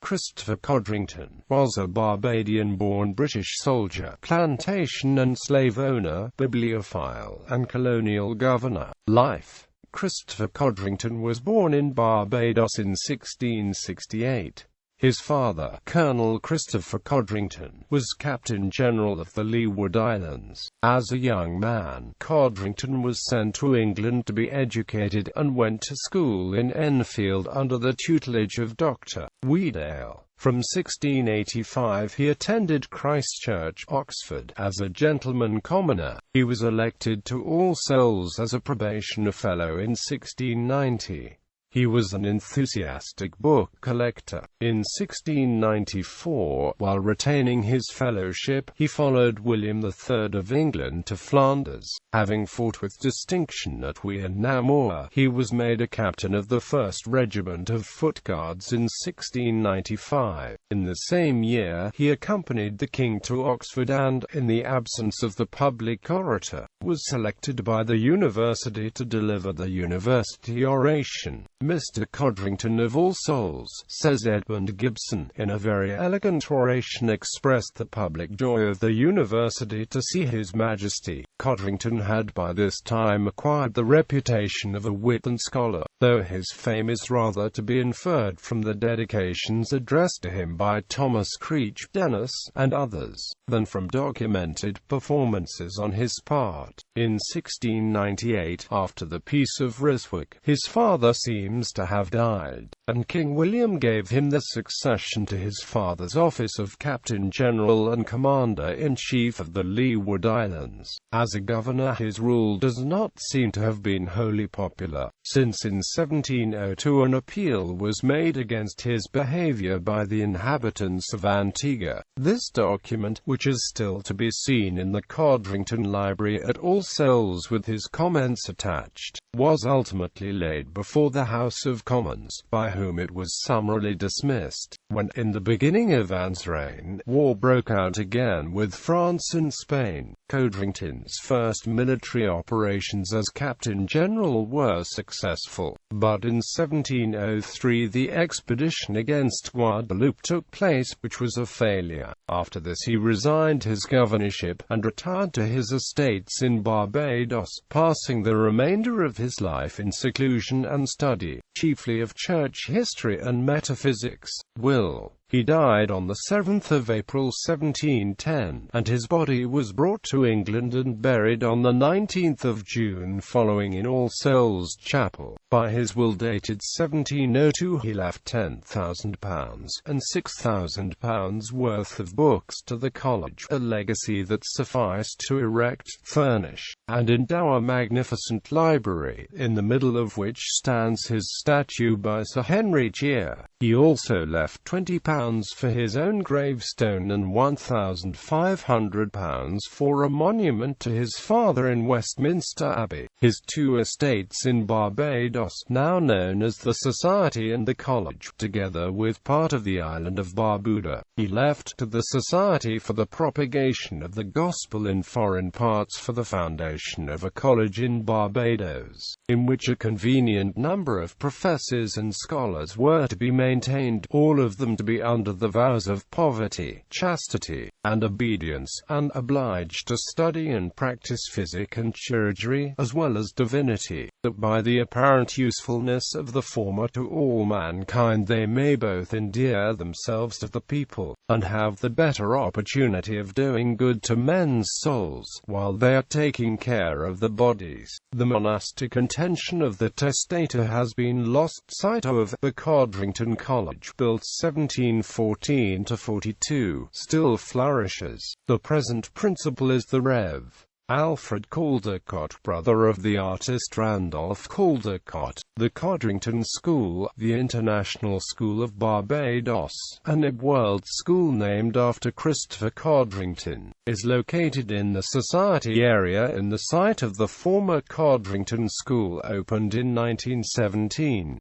Christopher Codrington was a Barbadian-born British soldier, plantation and slave owner, bibliophile, and colonial governor. Life. Christopher Codrington was born in Barbados in 1668. His father, Colonel Christopher Codrington, was Captain General of the Leeward Islands. As a young man, Codrington was sent to England to be educated, and went to school in Enfield under the tutelage of Dr. Weedale. From 1685 he attended Christ Church, Oxford, as a gentleman commoner. He was elected to All Souls as a probation fellow in 1690. He was an enthusiastic book collector. In 1694, while retaining his fellowship, he followed William III of England to Flanders. Having fought with distinction at Namur, he was made a captain of the 1st Regiment of Foot Guards in 1695. In the same year, he accompanied the king to Oxford and, in the absence of the public orator, was selected by the university to deliver the university oration. Mr. Codrington of All Souls, says Edmund Gibson, in a very elegant oration expressed the public joy of the university to see His Majesty. Codrington had by this time acquired the reputation of a wit and scholar, though his fame is rather to be inferred from the dedications addressed to him by Thomas Creech, Dennis, and others, than from documented performances on his part. In 1698, after the Peace of Ryswick, his father seems to have died, and King William gave him the succession to his father's office of Captain General and Commander-in-Chief of the Leeward Islands. As a governor, his rule does not seem to have been wholly popular, since in 1702 an appeal was made against his behavior by the inhabitants of Antigua. This document, which is still to be seen in the Codrington Library at All Souls with his comments attached, was ultimately laid before the House of Commons, by whom it was summarily dismissed. When, in the beginning of Anne's reign, war broke out again with France and Spain, Codrington's first military operations as Captain General were successful, but in 1703 the expedition against Guadeloupe took place, which was a failure. After this he resigned his governorship, and retired to his estates in Barbados, passing the remainder of his life in seclusion and study, chiefly of church history and metaphysics. He died on the 7th of April 1710, and his body was brought to England and buried on the 19th of June following in All Souls Chapel. By his will dated 1702 he left £10,000 and £6,000 worth of books to the college, a legacy that sufficed to erect, furnish, and endow a magnificent library, in the middle of which stands his statue by Sir Henry Cheer. He also left £20 for his own gravestone and £1,500 for a monument to his father in Westminster Abbey. His two estates in Barbados, now known as the Society and the College, together with part of the island of Barbuda, he left to the Society for the propagation of the gospel in foreign parts for the foundation of a college in Barbados, in which a convenient number of professors and scholars were to be maintained, all of them to be under the vows of poverty, chastity, and obedience, and obliged to study and practice physic and chirurgery, as well as divinity, that by the apparent usefulness of the former to all mankind they may both endear themselves to the people, and have the better opportunity of doing good to men's souls, while they are taking care of the bodies. The monastic intention of the testator has been lost sight of. The Codrington College, built 1714–42, still flourishes. The present principal is the Rev. Alfred Caldecott, brother of the artist Randolph Caldecott. The Codrington School, the International School of Barbados, an world school named after Christopher Codrington, is located in the Society area in the site of the former Codrington School, opened in 1917.